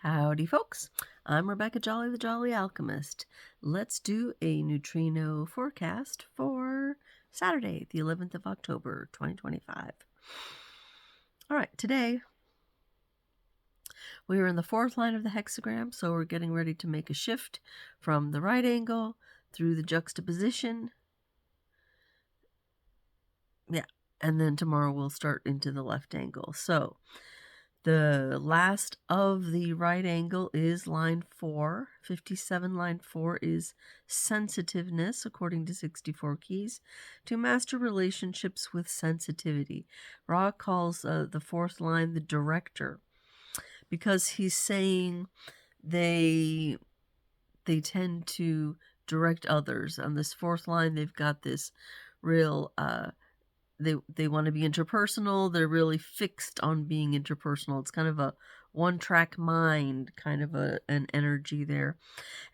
Howdy, folks. I'm Rebecca Jolly, the Jolly Alchemist. Let's do a neutrino forecast for Saturday, the 11th of October, 2025. All right, today we are in the fourth line of the hexagram, so we're getting ready to make a shift from the right angle through the juxtaposition. Yeah, and then tomorrow we'll start into the left angle. So the last of the right angle is line 4. 57 line 4 is sensitiveness, according to 64 keys, to master relationships with sensitivity. Ra calls the fourth line the director because he's saying they tend to direct others. On this fourth line, they've got this real they want to be interpersonal. They're really fixed on being interpersonal. It's kind of a one-track mind kind of an energy there.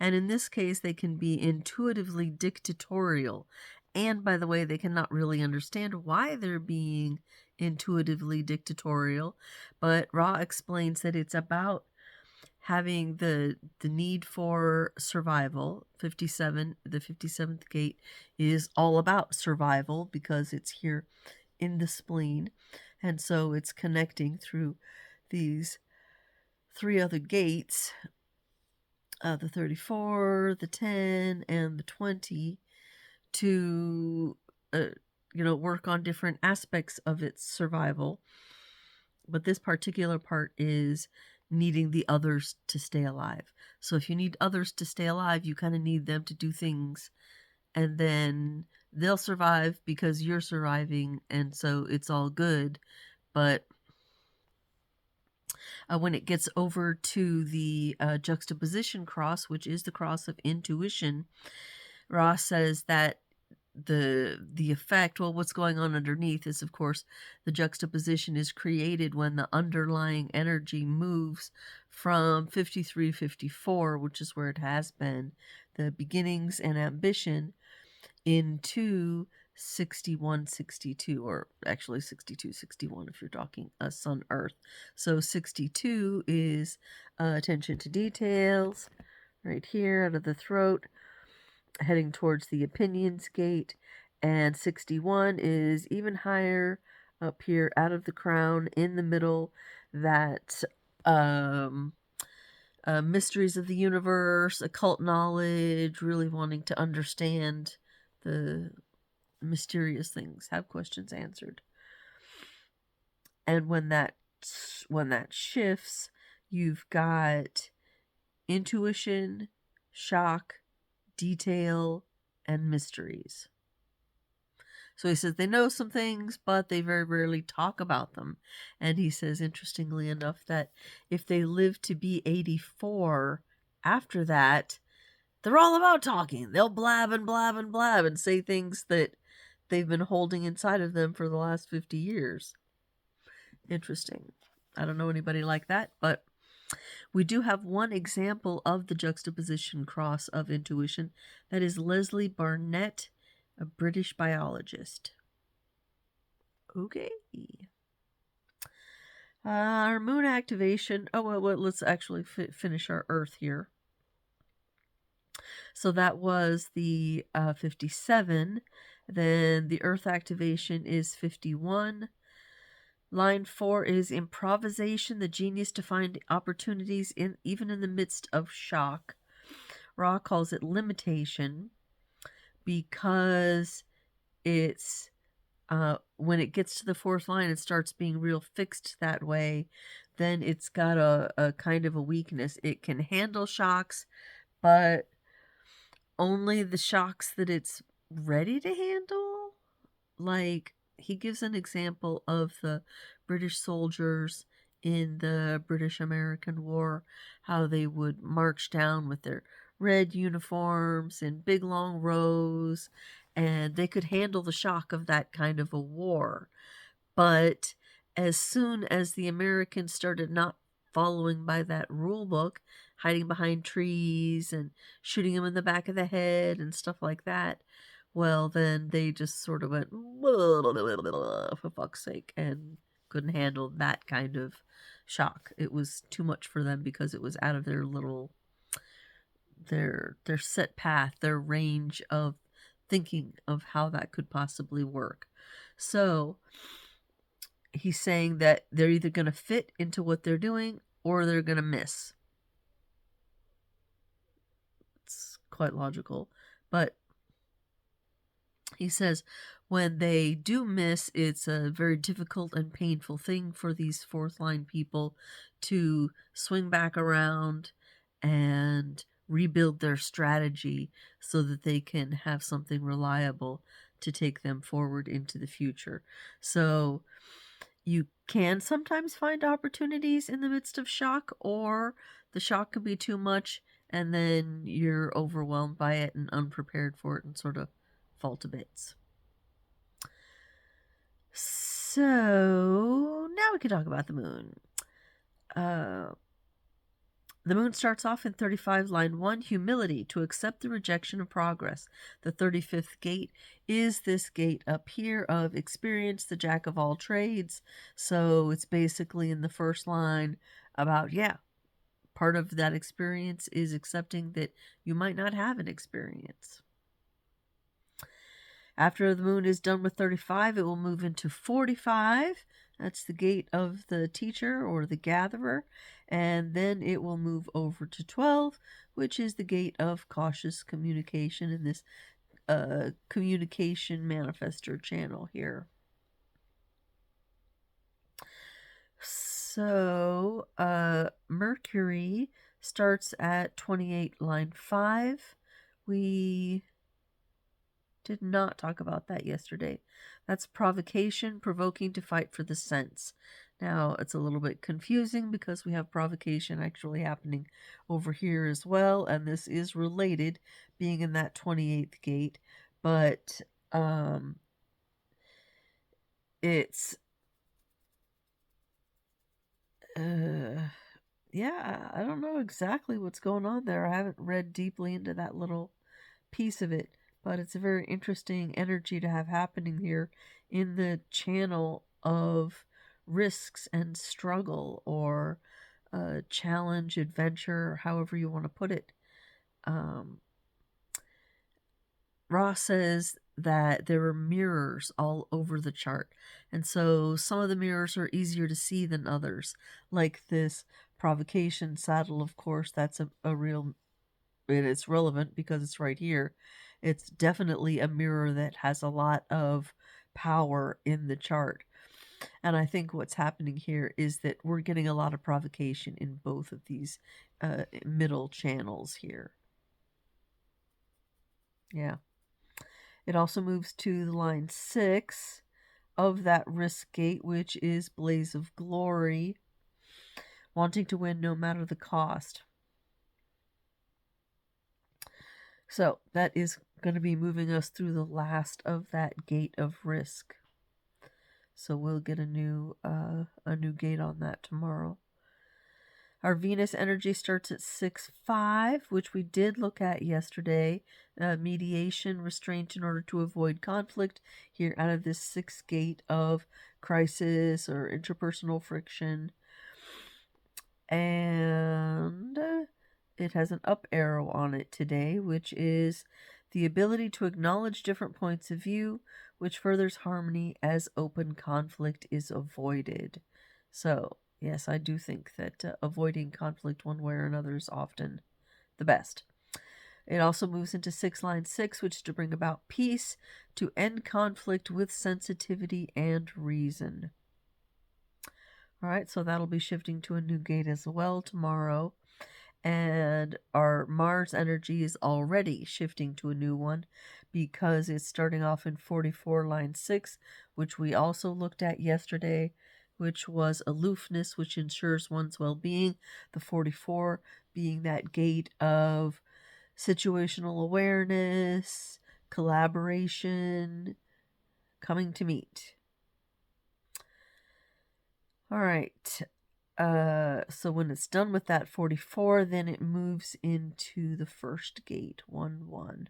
And in this case, they can be intuitively dictatorial. And by the way, they cannot really understand why they're being intuitively dictatorial. But Ra explains that it's about having the need for survival. The 57th gate is all about survival because it's here in the spleen, and so it's connecting through these three other gates, the 34, the 10, and the 20, to work on different aspects of its survival. But this particular part is needing the others to stay alive. So if you need others to stay alive, you kind of need them to do things, and then they'll survive because you're surviving, and so it's all good. But when it gets over to the juxtaposition cross, which is the cross of intuition, Ross says that the effect, well, what's going on underneath is, of course, the juxtaposition is created when the underlying energy moves from 53-54, which is where it has been, the beginnings and ambition, into 61-62, or actually 62-61 if you're talking Sun Earth. So 62 is attention to details, right here out of the throat, heading towards the opinions gate, and 61 is even higher up here out of the crown in the middle, that mysteries of the universe, occult knowledge, really wanting to understand the mysterious things, have questions answered. And when that shifts, you've got intuition, shock, detail, and mysteries. So he says they know some things, but they very rarely talk about them. And he says, interestingly enough, that if they live to be 84 after that, they're all about talking. They'll blab and blab and blab and say things that they've been holding inside of them for the last 50 years. Interesting. I don't know anybody like that, but we do have one example of the juxtaposition cross of intuition. That is Leslie Barnett, a British biologist. Okay. Our moon activation. Oh, well, let's actually finish our Earth here. So that was the 57. Then the Earth activation is 51. Line 4 is improvisation, the genius to find opportunities even in the midst of shock. Ra calls it limitation because it's when it gets to the fourth line, it starts being real fixed that way. Then it's got a kind of a weakness. It can handle shocks, but only the shocks that it's ready to handle. Like, he gives an example of the British soldiers in the British-American War, how they would march down with their red uniforms in big long rows, and they could handle the shock of that kind of a war. But as soon as the Americans started not following by that rule book, hiding behind trees and shooting them in the back of the head and stuff like that, well, then they just sort of went, for fuck's sake, and couldn't handle that kind of shock. It was too much for them because it was out of their little their set path, their range of thinking of how that could possibly work. So he's saying that they're either going to fit into what they're doing or they're going to miss. It's quite logical. But he says when they do miss, it's a very difficult and painful thing for these fourth line people to swing back around and rebuild their strategy so that they can have something reliable to take them forward into the future. So you can sometimes find opportunities in the midst of shock, or the shock can be too much and then you're overwhelmed by it and unprepared for it and sort of fall to bits. So now we can talk about the moon. The moon starts off in 35, line 1, humility, to accept the rejection of progress. The 35th gate is this gate up here of experience, the jack of all trades. So it's basically in the first line about, part of that experience is accepting that you might not have an experience. After the moon is done with 35, it will move into 45. That's the gate of the teacher or the gatherer. And then it will move over to 12, which is the gate of cautious communication in this communication manifestor channel here. So Mercury starts at 28, line 5. We did not talk about that yesterday. That's provocation, provoking to fight for the sense. Now, it's a little bit confusing because we have provocation actually happening over here as well, and this is related, being in that 28th gate, but it's I don't know exactly what's going on there. I haven't read deeply into that little piece of it, but it's a very interesting energy to have happening here in the channel of risks and struggle, or challenge, adventure, however you want to put it. Ross says that there are mirrors all over the chart, and so some of the mirrors are easier to see than others, like this provocation saddle. Of course, that's a real, and it's relevant because it's right here. It's definitely a mirror that has a lot of power in the chart. And I think what's happening here is that we're getting a lot of provocation in both of these middle channels here. Yeah. It also moves to the line 6 of that risk gate, which is Blaze of Glory, wanting to win no matter the cost. So that is going to be moving us through the last of that gate of risk. So we'll get a new gate on that tomorrow. Our Venus energy starts at 6-5, which we did look at yesterday. Mediation, restraint in order to avoid conflict here out of this 6th gate of crisis or interpersonal friction. And it has an up arrow on it today, which is the ability to acknowledge different points of view, which furthers harmony as open conflict is avoided. So, yes, I do think that avoiding conflict one way or another is often the best. It also moves into 6, line 6, which is to bring about peace, to end conflict with sensitivity and reason. All right, so that'll be shifting to a new gate as well tomorrow. And our Mars energy is already shifting to a new one because it's starting off in 44, line 6, which we also looked at yesterday, which was aloofness, which ensures one's well-being. The 44 being that gate of situational awareness, collaboration, coming to meet. All right. So when it's done with that 44, then it moves into the first gate, 1-1.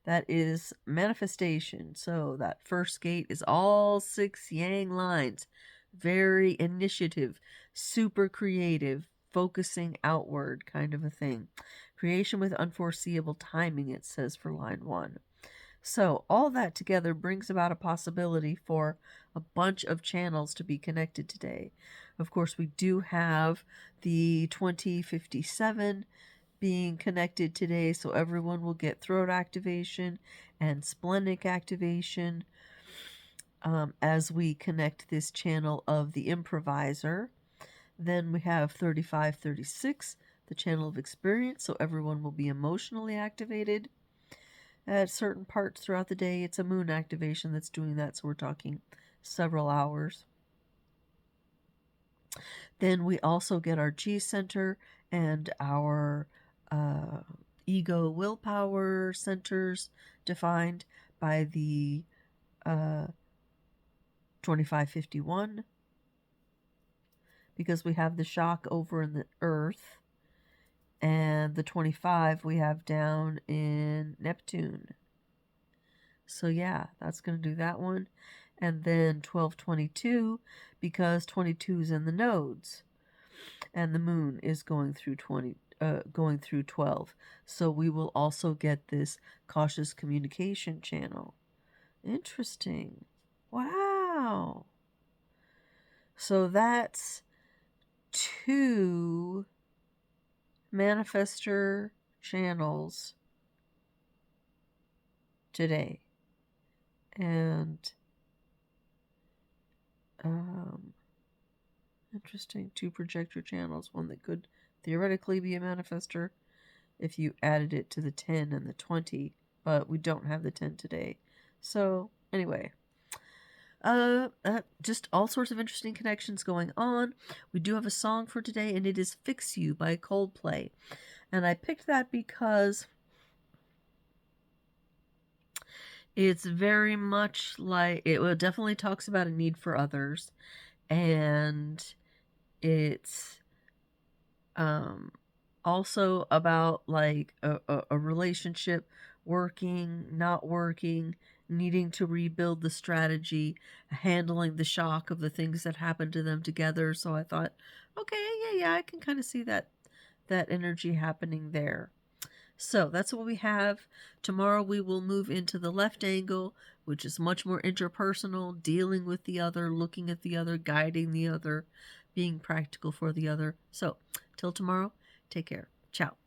That is manifestation. So that first gate is all 6 yang lines, very initiative, super creative, focusing outward kind of a thing. Creation with unforeseeable timing, it says for line 1. So all that together brings about a possibility for a bunch of channels to be connected today. Of course, we do have the 2057 being connected today, so everyone will get throat activation and splenic activation as we connect this channel of the improviser. Then we have 3536, the channel of experience, so everyone will be emotionally activated at certain parts throughout the day. It's a moon activation that's doing that, so we're talking several hours. Then we also get our G center and our ego willpower centers defined by the 2551, because we have the shock over in the earth, and the 25 we have down in Neptune. So yeah, that's going to do that one. And then 1222, because 22 is in the nodes, and the moon is going through 12. So we will also get this cautious communication channel. Interesting. Wow. So that's 2 manifestor channels today. And interesting, 2 projector channels, one that could theoretically be a manifestor if you added it to the 10 and the 20, but we don't have the 10 today. So anyway, just all sorts of interesting connections going on. We do have a song for today, and it is Fix You by Coldplay. And I picked that because it's very much like, it definitely talks about a need for others, and it's also about like a relationship working, not working, needing to rebuild the strategy, handling the shock of the things that happened to them together. So I thought, okay, yeah, I can kind of see that energy happening there. So that's what we have. Tomorrow we will move into the left angle, which is much more interpersonal, dealing with the other, looking at the other, guiding the other, being practical for the other. So till tomorrow, take care. Ciao.